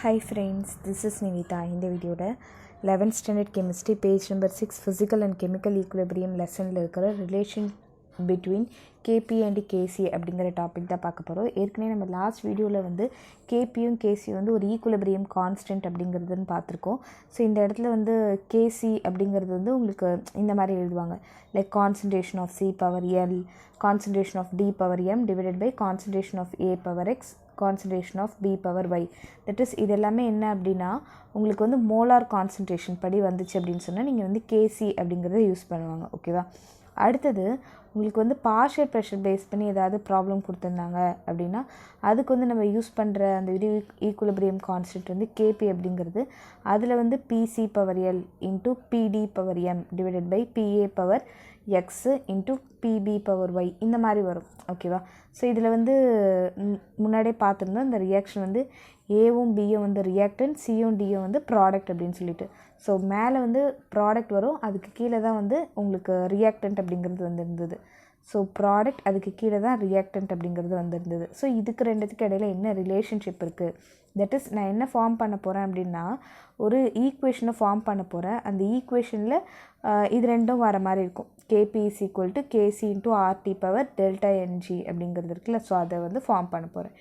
Hi friends, this is Nivita. இந்த வீடியோட 11th standard chemistry page number 6 physical and chemical equilibrium lessonல இருக்கிற relation between KP and KC அப்படிங்கிற topic தான் பார்க்க போகிறோம். ஏற்கனவே நம்ம லாஸ்ட் வீடியோவில் வந்து கேபியும் கேசி வந்து ஒரு ஈக்குலிபிரியம் கான்ஸ்டன்ட் அப்படிங்கிறதுன்னு பார்த்துருக்கோம். ஸோ இந்த இடத்துல வந்து கேசி அப்படிங்கிறது வந்து உங்களுக்கு இந்த மாதிரி எழுதுவாங்க, like concentration of C power L, concentration of D power M divided by concentration of A power X, concentration of B power Y. That is இது எல்லாமே என்ன அப்படின்னா உங்களுக்கு வந்து மோலார் கான்சன்ட்ரேஷன் படி வந்துச்சு அப்படின்னு சொன்னால் நீங்கள் வந்து கேசி அப்படிங்கிறத யூஸ் பண்ணுவாங்க. ஓகேவா? அடுத்தது உங்களுக்கு வந்து பார்ஷியல் ப்ரெஷர் பேஸ் பண்ணி ஏதாவது ப்ராப்ளம் கொடுத்துருந்தாங்க அப்படின்னா அதுக்கு வந்து நம்ம யூஸ் பண்ணுற அந்த ஈக்குலிபிரியம் கான்ஸ்டன்ட் வந்து கேபி அப்படிங்கிறது, அதில் வந்து PC power L into PD power M divided by PA power X into PB power Y இந்த மாதிரி வரும். ஓகேவா? ஸோ இதில் வந்து முன்னாடியே பார்த்துருந்தோம் இந்த ரியாக்ஷன் வந்து ஏவும் பியும் வந்து ரியாக்டன்ட், சியும் டியும் வந்து ப்ராடக்ட் அப்படின்னு சொல்லிட்டு. ஸோ மேலே வந்து ப்ராடக்ட் வரும், அதுக்கு கீழே தான் வந்து உங்களுக்கு ரியாக்டன்ட் அப்படிங்கிறது வந்துருந்தது. ஸோ ப்ராடக்ட் அதுக்கு கீழே தான் ரியாக்டன்ட் அப்படிங்கிறது வந்துருந்தது. ஸோ இதுக்கு ரெண்டுத்துக்கு இடையில என்ன ரிலேஷன்ஷிப் இருக்குது? தட் இஸ் நான் என்ன ஃபார்ம் பண்ண போகிறேன் அப்படின்னா ஒரு ஈக்குவேஷனை ஃபார்ம் பண்ண போகிறேன். அந்த ஈக்குவேஷனில் இது ரெண்டும் வர மாதிரி இருக்கும். KP is equal to KC into RT power delta NG அப்படிங்கிறது இருக்குல்ல. ஸோ அதை வந்து ஃபார்ம் பண்ண போகிறேன்.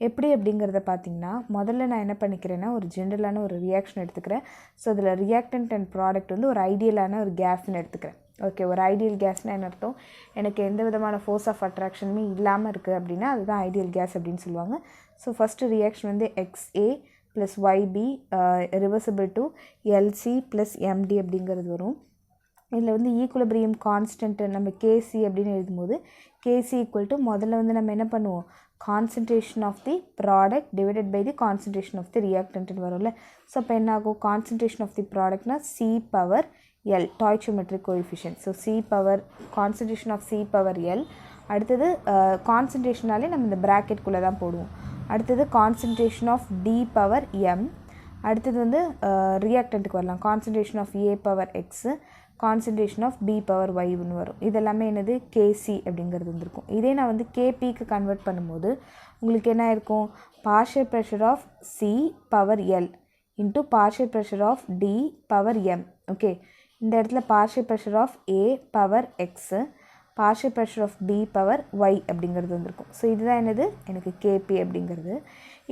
எப்படி அப்படிங்கிறத பார்த்திங்கன்னா முதல்ல நான் என்ன பண்ணிக்கிறேன்னா ஒரு ஜென்ரலான ஒரு ரியாக்ஷன் எடுத்துக்கிறேன். ஸோ இதில் ரியாக்டன்ட் அண்ட் ப்ராடக்ட் வந்து ஒரு ஐடியலான ஒரு கேஸ்ன்னு எடுத்துக்கிறேன். ஓகே, ஒரு ஐடியல் கேஸ்னால் என்ன அர்த்தம்? எனக்கு எந்த விதமான ஃபோர்ஸ் ஆஃப் அட்ராக்ஷனுமே இல்லாமல் இருக்குது அப்படின்னா அதுதான் ஐடியல் கேஸ் அப்படின்னு சொல்லுவாங்க. ஸோ ஃபஸ்ட்டு ரியாக்ஷன் வந்து XA plus YB reversible to LC plus MD அப்படிங்கிறது வரும். இதில் வந்து ஈக்குலிபிரியம் கான்ஸ்டன்ட்டு நம்ம கேசி அப்படின்னு எழுதும்போது கேசி ஈக்குவல் டு முதல்ல வந்து நம்ம என்ன பண்ணுவோம், concentration of the product divided by the concentration of the ரியாக்டன்ட்னு வரும்ல. ஸோ அப்போ என்ன ஆகும், கான்சன்ட்ரேஷன் ஆஃப் தி ப்ராடக்ட்னா C power L stoichiometric coefficient. So C power concentration of C power L. அடுத்தது கான்சன்ட்ரேஷனாலே நம்ம இந்த ப்ராக்கெட்குள்ளே தான் போடுவோம். அடுத்தது concentration of D power M. அடுத்தது வந்து ரியாக்டன்ட்டுக்கு வரலாம், concentration of A power x, concentration of B power ஒய்னு வரும். இதெல்லாமே என்னது கேசி அப்படிங்கிறது வந்துருக்கும். இதே நான் வந்து கேபிக்கு கன்வெர்ட் பண்ணும்போது உங்களுக்கு என்ன இருக்கும், partial pressure of C power L into partial pressure of D power M. Okay, இந்த இடத்துல partial pressure of A power X, partial pressure of B power Y அப்படிங்கிறது வந்திருக்கும். ஸோ இதுதான் என்னது எனக்கு கேபி அப்படிங்கிறது.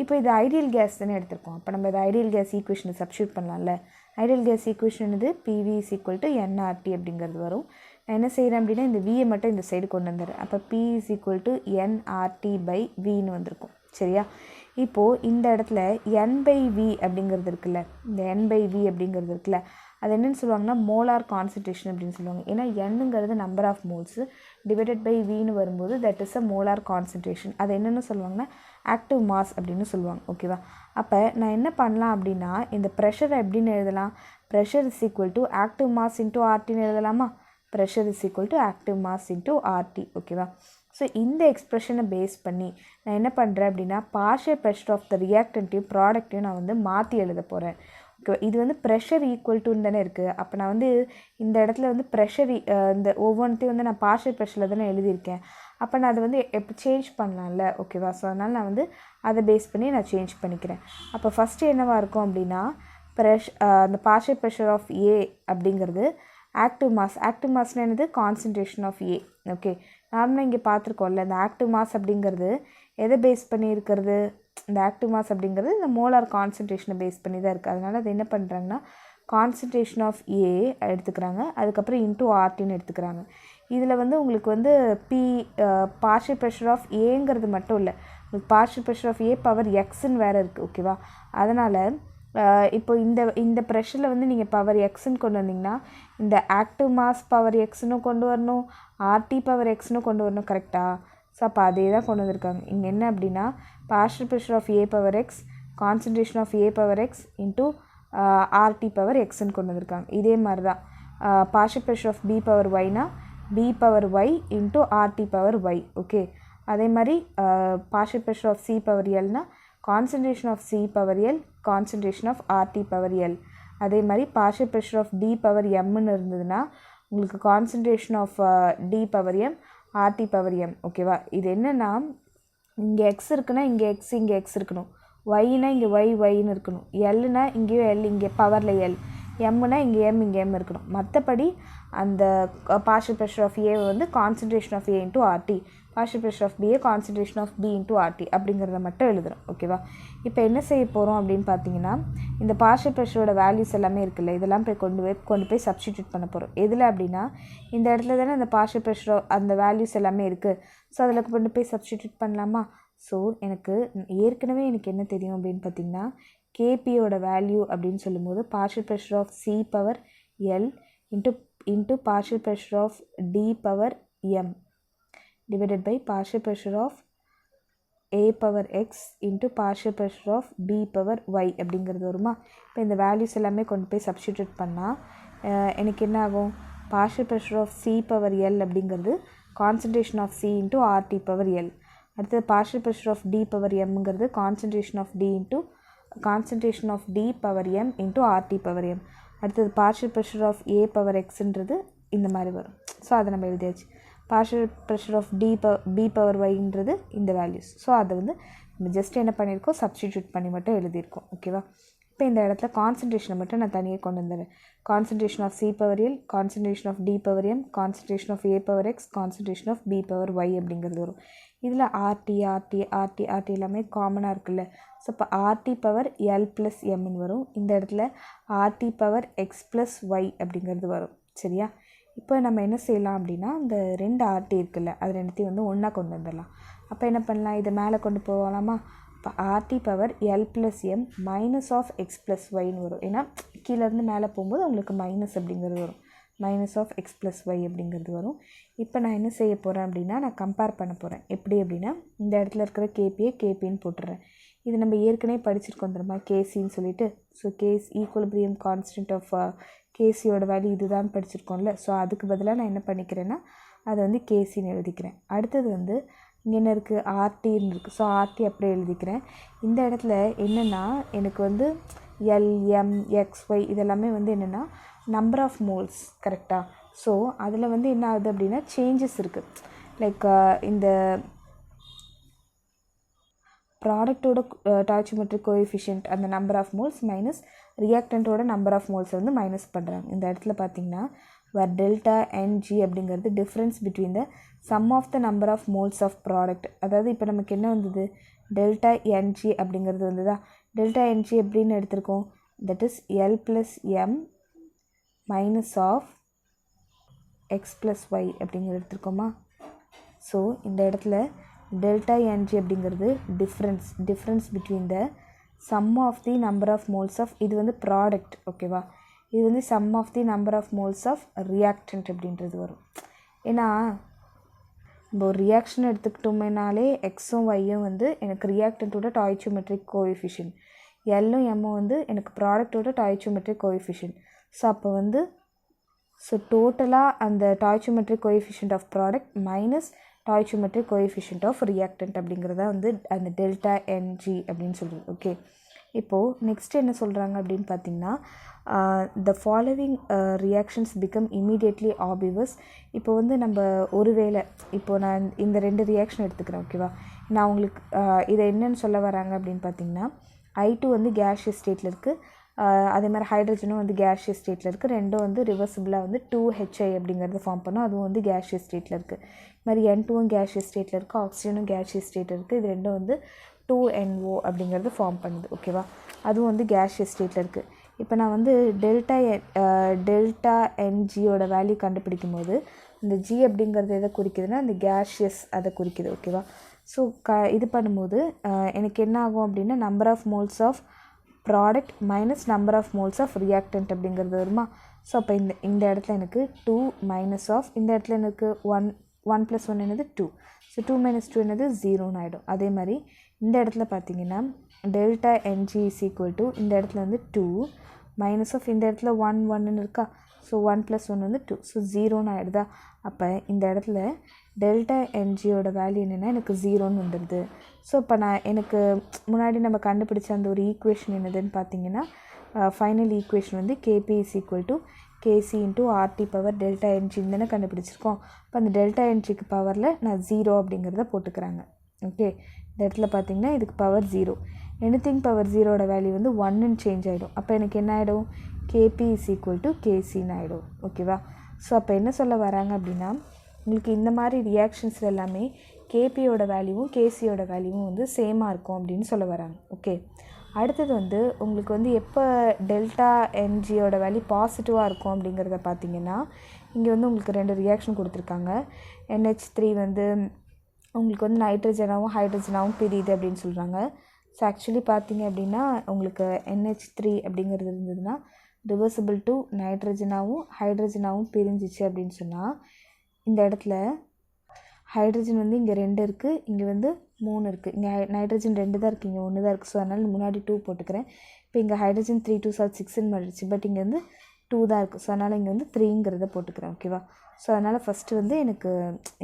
இப்போ இது ஐடியல் கேஸ் தானே எடுத்திருக்கோம். அப்போ நம்ம இது ஐடியல் கேஸ் ஈக்குவேஷனை சப்ஸ்டியூட் பண்ணலாம்ல. ஐடியல் கேஸ் ஈக்குவேஷன் இது PV is equal to NRT அப்படிங்கிறது வரும். நான் என்ன செய்கிறேன் அப்படின்னா இந்த வியை மட்டும் இந்த சைடு கொண்டு வந்துடுறேன். அப்போ P is equal to NRT by வின்னு வந்திருக்கும். சரியா? இப்போது இந்த இடத்துல N பை வி அப்படிங்கிறது இருக்குல்ல, இந்த N பை வி அப்படிங்கிறது இருக்குல்ல, அது என்னென்னு சொல்லுவாங்கன்னா மோலார் கான்சன்ட்ரேஷன் அப்படின்னு சொல்லுவாங்க. ஏன்னா Nங்கிறது number of moles divided by வின்னு வரும்போது that is a molar concentration. அது என்னென்னு சொல்லுவாங்கன்னா ஆக்டிவ் மாஸ் அப்படின்னு சொல்லுவாங்க. ஓகேவா? அப்போ நான் என்ன பண்ணலாம் அப்படின்னா இந்த ப்ரெஷரை எப்படின்னு எழுதலாம், pressure is equal to active mass into ஆர்டின்னு எழுதலாமா? Pressure is equal to active mass into RT. ஓகேவா? ஸோ இந்த எக்ஸ்ப்ரெஷனை பேஸ் பண்ணி நான் என்ன பண்ணுறேன் அப்படின்னா பார்ஷியல் ப்ரெஷர் ஆஃப் த ரியாக்டன்ட்டையும் ப்ராடக்ட்டையும் நான் வந்து மாற்றி எழுத போகிறேன். ஓகே, இது வந்து ப்ரெஷர் ஈக்குவல் டுன்னு தானே இருக்குது. அப்போ நான் வந்து இந்த இடத்துல வந்து ப்ரெஷர் இந்த ஒவ்வொன்றையும் வந்து நான் பார்ஷியல் ப்ரெஷரில் தானே எழுதியிருக்கேன். அப்போ நான் அதை வந்து எப்போ சேஞ்ச் பண்ணலாம்ல. ஓகேவா? ஸோ அதனால் நான் வந்து அதை பேஸ் பண்ணி நான் சேஞ்ச் பண்ணிக்கிறேன். அப்போ ஃபஸ்ட்டு என்னவாக இருக்கும் அப்படின்னா அந்த பார்ஷியல் ப்ரெஷர் ஆஃப் ஏ அப்படிங்கிறது ஆக்டிவ் மாஸ்னால் என்னது, கான்சன்ட்ரேஷன் ஆஃப் ஏ. ஓகே, நார்மலாக இங்கே பார்த்துருக்கோம்ல இந்த ஆக்டிவ் மாஸ் அப்படிங்கிறது எதை பேஸ் பண்ணி இருக்கிறது, இந்த ஆக்டிவ் மாஸ் அப்படிங்கிறது இந்த மோலார் கான்சன்ட்ரேஷனை பேஸ் பண்ணி தான் இருக்குது. அதனால் அது என்ன பண்ணுறாங்கன்னா கான்சன்ட்ரேஷன் ஆஃப் ஏ எடுத்துக்கிறாங்க, அதுக்கப்புறம் இன்ட்டு ஆர்டின்னு எடுத்துக்கிறாங்க. இதில் வந்து உங்களுக்கு வந்து பார்ஷியல் ப்ரெஷர் ஆஃப் ஏங்கிறது மட்டும் இல்லை, உங்களுக்கு partial pressure of A power எக்ஸ்ன்னு வேறு இருக்குது. ஓகேவா? அதனால் இப்போ இந்த ப்ரெஷரில் வந்து நீங்கள் பவர் எக்ஸ்ன்னு கொண்டு வந்தீங்கன்னா இந்த ஆக்டிவ் மாஸ் பவர் எக்ஸ்ன்னு கொண்டு வரணும், ஆர்டி பவர் எக்ஸ்ன்னு கொண்டு வரணும். கரெக்டாக? ஸோ அப்போ அதே தான் கொண்டு வந்திருக்காங்க. இங்கே என்ன அப்படின்னா partial pressure of A power X, concentration of A power x into RT power எக்ஸ்ன்னு கொண்டு வந்திருக்காங்க. இதே மாதிரி தான் partial pressure of B power ஒய்னா B power y into RT power y. Okay, அதே மாதிரி partial pressure of C power எல்னா concentration of C power L, concentration of RT power L. அதே மாதிரி partial pressure of D power எம்னு இருந்ததுன்னா உங்களுக்கு concentration of D power M, RT power M. ஓகேவா? இது என்னென்னா இங்கே எக்ஸ் இருக்குன்னா இங்கே எக்ஸ் இருக்கணும். ஒய்னா இங்கே ஒய்னு இருக்கணும், எல்னா இங்கேயும் எல், இங்கே பவரில் எல், எம்னா இங்கே எம் இருக்கணும். மற்றபடி அந்த பார்ஷியல் ப்ரெஷர் ஆஃப் ஏ வந்து concentration of A into RT, partial pressure of PA concentration of B into RT அப்படிங்கிறத மட்டும் எழுதுகிறோம். ஓகேவா? இப்போ என்ன செய்ய போகிறோம் அப்படின்னு பார்த்தீங்கன்னா, இந்த பார்ஷியல் ப்ரெஷரோட வேல்யூஸ் எல்லாமே இருக்குல்ல, இதெல்லாம் போய் கொண்டு போய் சப்ஸ்டிடியூட் பண்ண போகிறோம். எதில் அப்படின்னா இந்த இடத்துல தானே அந்த பார்ஷியல் ப்ரெஷர் அந்த வேல்யூஸ் எல்லாமே இருக்குது. ஸோ அதில் கொண்டு போய் சப்ஸ்டிடியூட் பண்ணலாமா? ஸோ எனக்கு ஏற்கனவே எனக்கு என்ன தெரியும் அப்படின்னு பார்த்தீங்கன்னா, கேபியோட வேல்யூ அப்படின்னு சொல்லும்போது partial pressure of C power L into partial pressure of D power M divided by partial pressure of a power x into partial pressure of b power y அப்படிங்கிறது வருமா? இப்போ இந்த வேல்யூஸ் எல்லாமே கொண்டு போய் சப்ஸ்டிடியூட் பண்ணால் எனக்கு என்ன ஆகும்? Partial pressure of C power L அப்படிங்கிறது concentration of C into RT power L. அடுத்தது partial pressure of D power எம்ங்கிறது concentration of D power M into RT power M. அடுத்தது partial pressure of A power எக்ஸ்ன்றது இந்த மாதிரி வரும். So அதை நம்ம எழுதியாச்சு. Partial pressure of B power ஒய்ன்றது இந்த வேல்யூஸ். ஸோ அதை வந்து நம்ம ஜஸ்ட் என்ன பண்ணியிருக்கோம்? சப்ஸ்டிடியூட் பண்ணி மட்டும் எழுதியிருக்கோம். ஓகேவா? இப்போ இந்த இடத்துல கான்சன்ட்ரேஷனை மட்டும் நான் தனியாக கொண்டு வந்துடுறேன். Concentration of C power L, concentration of D power M, concentration of A power X, concentration of B power Y அப்படிங்கிறது வரும். இதில் ஆர்டி எல்லாமே காமனாக இருக்குல்ல. ஸோ இப்போ ஆர்டி பவர் எல் ப்ளஸ் எம்னு வரும். இந்த இடத்துல RT power X plus Y அப்படிங்கிறது வரும். சரியா? இப்போ நம்ம என்ன செய்யலாம் அப்படின்னா, இந்த 2 ஆர்டி இருக்குல்ல, அது ரெண்டுத்தையும் வந்து ஒன்றா கொண்டு வந்துடலாம். அப்போ என்ன பண்ணலாம்? இதை மேலே கொண்டு போகலாமா? இப்போ RT power L plus M minus of X plus ஒய்னு வரும். ஏன்னா கீழேருந்து மேலே போகும்போது உங்களுக்கு மைனஸ் அப்படிங்கிறது வரும். Minus of X plus Y அப்படிங்கிறது வரும். இப்போ நான் என்ன செய்ய போகிறேன் அப்படின்னா, நான் கம்பேர் பண்ண போகிறேன். எப்படி அப்படின்னா, இந்த இடத்துல இருக்கிற கேபின்னு போட்டுடுறேன். இது நம்ம ஏற்கனவே படிச்சிருக்கோம் தெரியுமா, கேசின்னு சொல்லிட்டு. ஸோ ஈக்குலிபிரியம் கான்ஸ்டன்ட் ஆஃப் கேசியோட வேல்யூ இதுதான் படிச்சிருக்கோம்ல. ஸோ அதுக்கு பதிலாக நான் என்ன பண்ணிக்கிறேன்னா, அதை வந்து கேசின்னு எழுதிக்கிறேன். அடுத்தது வந்து இங்கே என்ன இருக்குது? ஆர்டின்னு இருக்குது. ஸோ ஆர்டி அப்படியே எழுதிக்கிறேன். இந்த இடத்துல என்னென்னா, எனக்கு வந்து எல்எம் எக்ஸ்ஒய் இதெல்லாமே வந்து என்னென்னா நம்பர் ஆஃப் மோல்ஸ். கரெக்டாக? ஸோ அதில் வந்து என்ன ஆகுது அப்படின்னா சேஞ்சஸ் இருக்குது. லைக் இந்த ப்ராடக்டோட ஸ்டாய்ச்சியோமெட்ரிக் கோஎஃபிஷியன்ட் அந்த நம்பர் ஆஃப் மோல்ஸ் மைனஸ் ரியாக்டண்ட்டோட நம்பர் ஆஃப் மோல்ஸை வந்து மைனஸ் பண்ணுறாங்க. இந்த இடத்துல பார்த்திங்கன்னா where delta NG அப்படிங்கிறது difference between the sum of the number of moles of product. அதாவது இப்போ நமக்கு என்ன வந்தது? டெல்டா NG அப்படிங்கிறது வந்ததா? டெல்டா NG எப்படின்னு எடுத்திருக்கோம்? That is L plus M minus of X plus Y அப்படிங்கிறது எடுத்திருக்கோமா? ஸோ இந்த இடத்துல டெல்டா NG அப்படிங்கிறது difference between the sum of the number of moles of, இது வந்து ப்ராடக்ட். ஓகேவா? இது வந்து sum of the number of moles of reactant அப்படின்றது வரும். ஏன்னா நம்ம ஒரு ரியாக்ஷன் எடுத்துக்கிட்டோமேனாலே எக்ஸும் ஒய்யும் வந்து எனக்கு ரியாக்டண்ட்டோட ஸ்டாய்ச்சியோமெட்ரிக் கோஎஃபிஷியன்ட், எல்லும் எம்மும் வந்து எனக்கு ப்ராடக்டோட ஸ்டாய்ச்சியோமெட்ரிக் கோஎஃபிஷியன்ட். ஸோ அப்போ வந்து டோட்டலாக அந்த stoichiometric coefficient of product minus stoichiometric coefficient of reactant அப்படிங்கிறத வந்து அந்த டெல்டா NG அப்படின்னு சொல்கிறது. ஓகே, இப்போது நெக்ஸ்ட் என்ன சொல்கிறாங்க அப்படின்னு பார்த்தீங்கன்னா, the following reactions become immediately obvious. இப்போ வந்து நம்ம ஒருவேளை இப்போது நான் இந்த 2 ரியாக்ஷன் எடுத்துக்கிறேன். ஓகேவா? நான் உங்களுக்கு இதை என்னென்னு சொல்ல வராங்க அப்படின்னு பார்த்தீங்கன்னா, I2 வந்து கேஷியஸ் ஸ்டேட்டில் இருக்குது, அதே மாதிரி ஹைட்ரஜனும் வந்து கேஷியஸ் ஸ்டேட்டில் இருக்குது. ரெண்டும் வந்து ரிவர்சிபிளாக வந்து 2HI அப்படிங்கிறது ஃபார்ம் பண்ணோம். அதுவும் வந்து கேஷியஸ் ஸ்டேட்டில் இருக்குது. இது மாதிரி N2வும் கேஷியஸ் ஸ்டேட்டில் இருக்குது, ஆக்சிஜனும் கேஷியஸ் ஸ்டேட்டில் இருக்குது. இது ரெண்டும் வந்து 2NO அப்படிங்கிறது ஃபார்ம் பண்ணுது. ஓகேவா? அதுவும் வந்து கேஷியஸ் ஸ்டேட்டில் இருக்குது. இப்போ நான் வந்து டெல்டா NGயோட வேல்யூ கண்டுபிடிக்கும் போது இந்த G அப்படிங்கிறது எதை குறிக்குதுன்னா அந்த கேஷியஸ் அதை குறிக்குது. ஓகேவா? ஸோ இது பண்ணும்போது எனக்கு என்ன ஆகும் அப்படின்னா number of moles of product minus number of moles of reactant அப்படிங்கிறது வருமா? ஸோ அப்போ இந்த இடத்துல எனக்கு 2 மைனஸ் ஆஃப், இந்த இடத்துல எனக்கு 1 + 1 என்னது 2. ஸோ 2 - 2 என்னது 0ன்னு ஆகிடும். அதே மாதிரி இந்த இடத்துல பார்த்தீங்கன்னா delta NG is equal to இந்த இடத்துல வந்து 2 மைனஸ் ஆஃப், இந்த இடத்துல 1 இருக்கா? ஸோ 1 + 1 வந்து 2. ஸோ 0ன்னு ஆகிடுதா? அப்போ இந்த இடத்துல டெல்டா NGயோட வேல்யூ என்னென்னா எனக்கு 0ன்னு வந்துடுது. ஸோ இப்போ எனக்கு முன்னாடி நம்ம கண்டுபிடிச்ச அந்த ஒரு ஈக்குவேஷன் என்னதுன்னு பார்த்தீங்கன்னா, ஃபைனல் ஈக்குவேஷன் வந்து KP is equal to KC × RT power delta NGன்னு தானே கண்டுபிடிச்சிருக்கோம். இப்போ அந்த டெல்டா NGக்கு பவரில் நான் 0 அப்படிங்கிறத போட்டுக்கிறாங்க. ஓகே, இந்த இடத்துல பார்த்தீங்கன்னா இதுக்கு பவர் 0. எனிதிங் பவர் ஜீரோட வேல்யூ வந்து 1ன்னு சேஞ்ச் ஆகிடும். அப்போ எனக்கு என்ன ஆகிடும், கேபி இஸ் ஈக்குவல் டு கேசின்னு ஆகிடும். ஓகேவா? ஸோ அப்போ என்ன சொல்ல வராங்க அப்படின்னா, உங்களுக்கு இந்த மாதிரி ரியாக்ஷன்ஸில் எல்லாமே கேபியோட வேல்யூவும் கேசியோட வேல்யூவும் வந்து சேமாக இருக்கும் அப்படின்னு சொல்ல வராங்க. ஓகே, அடுத்தது வந்து உங்களுக்கு வந்து எப்போ டெல்டா என்ஜியோட வேல்யூ பாசிட்டிவாக இருக்கும் அப்படிங்கிறத பார்த்தீங்கன்னா, இங்கே வந்து உங்களுக்கு 2 ரியாக்ஷன் கொடுத்துருக்காங்க. NH3 வந்து உங்களுக்கு வந்து நைட்ரஜனாகவும் ஹைட்ரஜனாகவும் பிரியுது அப்படின்னு சொல்கிறாங்க. ஸோ ஆக்சுவலி பார்த்தீங்க அப்படின்னா உங்களுக்கு NH3 அப்படிங்கிறது இருந்ததுன்னா ரிவர்சிபிள் டு நைட்ரஜனாகவும் ஹைட்ரஜனாகவும் பிரிஞ்சிச்சு அப்படின்னு சொன்னால், இந்த இடத்துல ஹைட்ரஜன் வந்து இங்கே 2 இருக்குது, இங்கே வந்து 3 இருக்குது. இங்கே நைட்ரஜன் 2 தான் இருக்குது, இங்கே 1 தான் இருக்குது. ஸோ அதனால் முன்னாடி 2 போட்டுக்கிறேன். இப்போ இங்கே ஹைட்ரஜன் 3 2 6ன்னு மாறிடுச்சு. பட் இங்கே வந்து 2 தான் இருக்குது. ஸோ அதனால் இங்கே வந்து 3ங்கிறத போட்டுக்கிறேன். ஓகேவா? ஸோ அதனால் ஃபஸ்ட்டு வந்து எனக்கு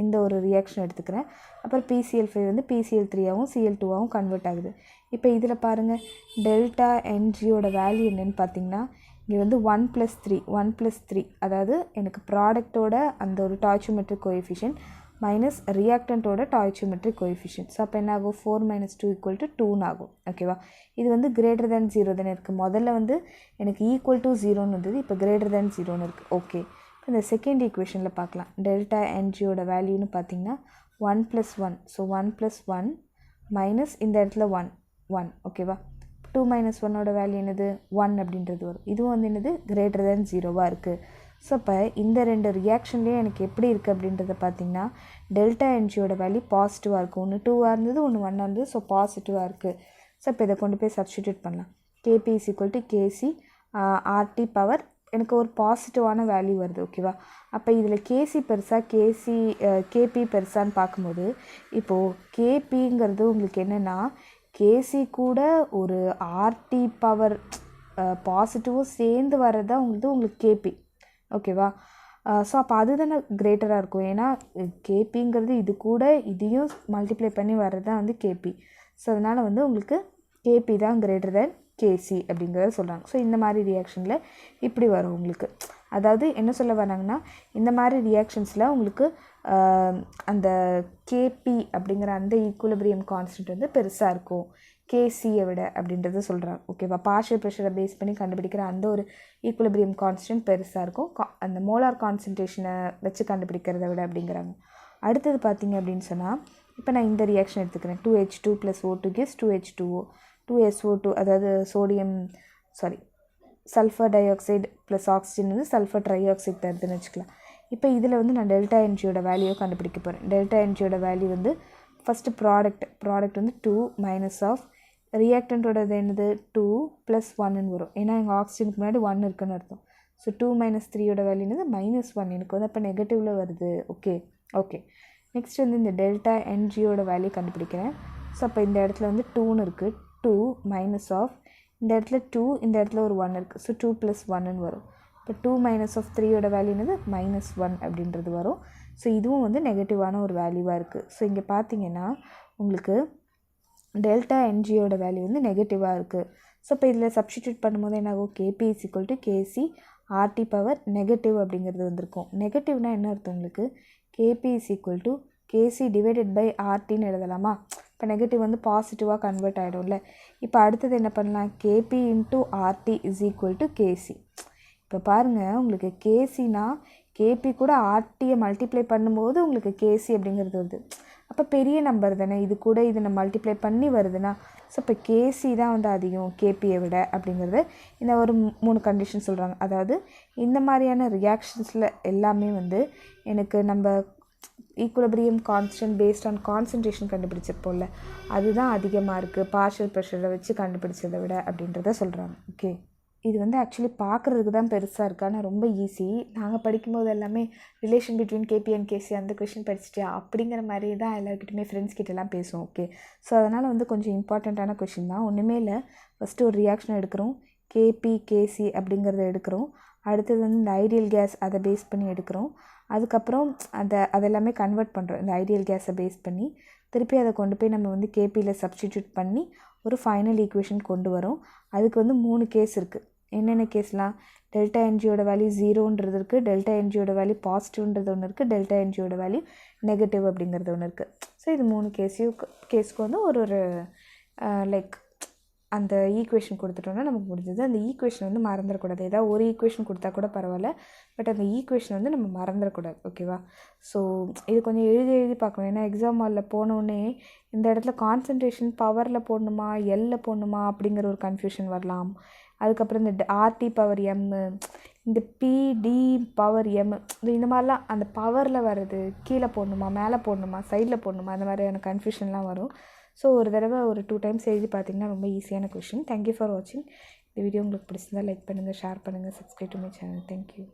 இந்த ஒரு ரியாக்ஷன் எடுத்துக்கிறேன். அப்புறம் PCl5 வந்து PCl3ஆகவும் Cl2ஆகவும் கன்வெர்ட் ஆகுது. இப்போ இதில் பாருங்கள், டெல்டா என்ஜியோட வேல்யூ என்னென்னு பார்த்தீங்கன்னா, இங்கே வந்து 1+3 அதாவது எனக்கு ப்ராடக்டோட அந்த ஒரு டாய்ச்சியோமெட்ரிக் கோஎஃபிஷியன்ட் மைனஸ் ரியாக்டண்ட்டோட டாய்ச்சியோமெட்ரிக் கோஎஃபிஷியன்ட். ஸோ அப்போ என்ன ஆகும், 4 - 2 = 2ன்னு ஆகும். ஓகேவா? இது வந்து greater than 0 தானே இருக்குது. முதல்ல வந்து எனக்கு ஈக்குவல் டு 0ன்னு இருந்தது, இப்போ greater than 0ன்னு இருக்குது. ஓகே, இப்போ இந்த செகண்ட் ஈக்குவேஷனில் பார்க்கலாம். டெல்டா என்ஜியோட வேல்யூன்னு பார்த்தீங்கன்னா 1+1. ஸோ 1+1 மைனஸ் இந்த இடத்துல 1. ஓகேவா? 2 - 1ஓட வேல்யூ என்னது, 1 அப்படின்றது வரும். இதுவும் வந்து என்னது, greater than 0வாக இருக்குது. ஸோ இப்போ இந்த 2 ரியாக்ஷன்லேயும் எனக்கு எப்படி இருக்குது அப்படின்றத பார்த்தீங்கன்னா, டெல்டா என்ஜியோட வேல்யூ பாசிட்டிவாக இருக்கும். ஒன்று 2ஆக இருந்தது, ஒன்று 1ஆக இருந்தது. ஸோ பாசிட்டிவாக இருக்குது. ஸோ இப்போ இதை கொண்டு போய் சப்ஸ்டிடியூட் பண்ணலாம். KP = KC RT பவர் எனக்கு ஒரு பாசிட்டிவான வேல்யூ வருது. ஓகேவா? அப்போ இதில் கேசி பெருசா கேபி பெருசான்னு பார்க்கும்போது, இப்போது கேபிங்கிறது உங்களுக்கு என்னென்னா, கேசி கூட ஒரு ஆர்டி பவர் பாசிட்டிவும் சேர்ந்து வர்றது உங்களுக்கு கேபி. ஓகேவா? ஸோ அப்போ அதுதானே கிரேட்டராக இருக்கும். ஏன்னா கேபிங்கிறது இது கூட இதையும் மல்டிப்ளை பண்ணி வர்றது தான் வந்து கேபி. ஸோ அதனால் வந்து உங்களுக்கு கேபி தான் கிரேட்டர் தேன் கேசி அப்படிங்கிறத சொல்கிறாங்க. ஸோ இந்த மாதிரி ரியாக்ஷனில் இப்படி வரும் உங்களுக்கு. அதாவது என்ன சொல்ல வராங்கன்னா, இந்த மாதிரி ரியாக்ஷன்ஸில் உங்களுக்கு அந்த கேபி அப்படிங்கிற அந்த ஈக்குலிபிரியம் கான்ஸ்டன்ட் வந்து பெருசாக இருக்கும் கேசியை விட அப்படின்றத சொல்கிறாங்க. ஓகேவா? பார்ஷியல் ப்ரெஷரை பேஸ் பண்ணி கண்டுபிடிக்கிற அந்த ஒரு ஈக்குலிபிரியம் கான்ஸ்டன்ட் பெருசாக இருக்கும் அந்த மோலார் கான்சன்ட்ரேஷனை வச்சு கண்டுபிடிக்கிறத விட அப்படிங்கிறாங்க. அடுத்தது பார்த்தீங்க அப்படின்னு சொன்னால், இப்போ நான் இந்த ரியாக்ஷன் எடுத்துக்கிறேன். 2H2 + O2 gives 2H2O. 2SO2 அதாவது sulphur di oxide plus oxygen வந்து சல்ஃபர் ட்ரை ஆக்சைடு தருதுன்னு வச்சுக்கலாம். இப்போ இதில் வந்து நான் டெல்டா என்ஜியோட வேல்யூவை கண்டுபிடிக்க போகிறேன். டெல்டா என்ஜியோட வேல்யூ வந்து ஃபஸ்ட்டு ப்ராடக்ட் வந்து 2 மைனஸ் ஆஃப் ரியாக்டண்ட்டோடது என்னது 2 + 1ன்னு வரும். ஏன்னா எங்கள் ஆக்சிஜனுக்கு முன்னாடி 1 இருக்குன்னு அர்த்தம். ஸோ 2 - 3யோட வேல்யூ என்னது -1. எனக்கு வந்து அப்போ நெகட்டிவில் வருது. ஓகே நெக்ஸ்ட் வந்து இந்த டெல்டா என்ஜியோட வேல்யூ கண்டுபிடிக்கிறேன். ஸோ அப்போ இந்த இடத்துல வந்து 2ன்னு இருக்குது. 2 மைனஸ் ஆஃப் இந்த இடத்துல 2, இந்த இடத்துல ஒரு 1 இருக்குது. ஸோ 2 + 1ன்னு வரும். இப்போ 2 - 3யோட வேல்யூ என்னது -1 அப்படின்றது வரும். ஸோ இதுவும் வந்து நெகட்டிவான ஒரு வேல்யூவாக இருக்குது. ஸோ இங்கே பார்த்தீங்கன்னா உங்களுக்கு டெல்டா என்ஜியோட வேல்யூ வந்து நெகட்டிவாக இருக்குது. ஸோ இப்போ இதில் சப்ஸ்டிடியூட் பண்ணும்போது என்ன ஆகும், கேபி = கேசி ஆர்டி பவர் நெகட்டிவ் அப்படிங்கிறது வந்திருக்கும். நெகட்டிவ்னால் என்ன அர்த்தம் உங்களுக்கு, கேபி = கேசி / ஆர்டின்னு எழுதலாமா? இப்போ நெகட்டிவ் வந்து பாசிட்டிவாக கன்வெர்ட் ஆகிடும்ல. இப்போ அடுத்தது என்ன பண்ணலாம், கேபி × ஆர்டி = கேசி. இப்போ பாருங்கள், உங்களுக்கு கேசினா கேபி கூட ஆர்டியை மல்டிப்ளை பண்ணும்போது உங்களுக்கு கேசி அப்படிங்கிறது வருது. அப்போ பெரிய நம்பர் தானே, இது கூட இதை நம்ம மல்டிப்ளை பண்ணி வருதுன்னா, ஸோ இப்போ கேசி தான் வந்து அதிகம் கேபியை விட அப்படிங்கிறது இந்த ஒரு 3 கண்டிஷன் சொல்கிறாங்க. அதாவது இந்த மாதிரியான ரியாக்ஷன்ஸில் எல்லாமே வந்து எனக்கு நம்ம equilibrium constant based on concentration கண்டுபிடிச்சிருப்போம்ல, அதுதான் அதிகமாக இருக்குது பார்ஷியல் ப்ரெஷரை வச்சு கண்டுபிடிச்சதை விட அப்படின்றத சொல்கிறாங்க. ஓகே, இது வந்து ஆக்சுவலி பார்க்குறதுக்கு தான் பெருசாக இருக்குது, ஆனால் ரொம்ப ஈஸி. நாங்கள் படிக்கும்போது எல்லாமே ரிலேஷன் பிட்வீன் கேபி அண்ட் கேசி அந்த கொஷின் படிச்சுட்டு அப்படிங்கிற மாதிரி தான் எல்லாருக்கிட்டையுமே ஃப்ரெண்ட்ஸ் கிட்டலாம் பேசுவோம். ஓகே, ஸோ அதனால் வந்து கொஞ்சம் இம்பார்ட்டண்ட்டான கொஷின் தான். ஒன்றுமே இல்லை, ஃபஸ்ட்டு ஒரு ரியாக்ஷன் எடுக்கிறோம், கேபி கேசி அப்படிங்கிறத எடுக்கிறோம். அடுத்தது வந்து இந்த ஐடியல் கேஸ் அதை பேஸ் பண்ணி எடுக்கிறோம். அதுக்கப்புறம் அதெல்லாமே கன்வெர்ட் பண்ணுறோம் இந்த ஐடியல் கேஸை பேஸ் பண்ணி. திருப்பி அதை கொண்டு போய் நம்ம வந்து கேபியில் சப்ஸ்டிடியூட் பண்ணி ஒரு ஃபைனல் ஈக்குவேஷன் கொண்டு வரோம். அதுக்கு வந்து 3 கேஸ் இருக்குது. என்னென்ன கேஸ்லாம், டெல்டா என்ஜியோட வேல்யூ 0ன்றது இருக்குது, டெல்டா என்ஜியோட வேல்யூ பாசிட்டிவ்ன்றது ஒன்று இருக்குது, டெல்டா என்ஜியோட வேல்யூ நெகட்டிவ் அப்படிங்கிறது ஒன்று இருக்குது. ஸோ இது 3 கேஸுக்கு வந்து ஒரு லைக் அந்த ஈக்குவேஷன் கொடுத்துட்டோன்னா நமக்கு முடிஞ்சது. அந்த ஈக்குவேஷன் வந்து மறந்துடக்கூடாது. ஏதாவது ஒரு ஈக்குவேஷன் கொடுத்தா கூட பரவாயில்ல, பட் அந்த ஈக்குவேஷன் வந்து நம்ம மறந்துடக்கூடாது. ஓகேவா? ஸோ இது கொஞ்சம் எழுதி பார்க்கணும். ஏன்னா எக்ஸாம் ஹாலில் போனோடனே இந்த இடத்துல கான்சன்ட்ரேஷன் பவரில் போடணுமா எல்லில் போடணுமா அப்படிங்கிற ஒரு கன்ஃபியூஷன் வரலாம். அதுக்கப்புறம் இந்த ஆர்டி பவர் எம்மு, இந்த பிடி பவர் எம், இந்த மாதிரிலாம் அந்த பவரில் வர்றது கீழே போடணுமா மேலே போடணுமா சைடில் போடணுமா அந்த மாதிரியான கன்ஃபியூஷன்லாம் வரும். ஸோ ஒரு தடவை ஒரு 2 டைம்ஸ் எழுதி பார்த்தீங்கன்னா ரொம்ப ஈஸியான கொஷின். தேங்க்யூ ஃபார் வாட்சிங். இந்த வீடியோ உங்களுக்கு பிடிச்சிருந்தால் லைக் பண்ணுங்கள், ஷேர் பண்ணுங்கள், subscribe to my channel. Thank you.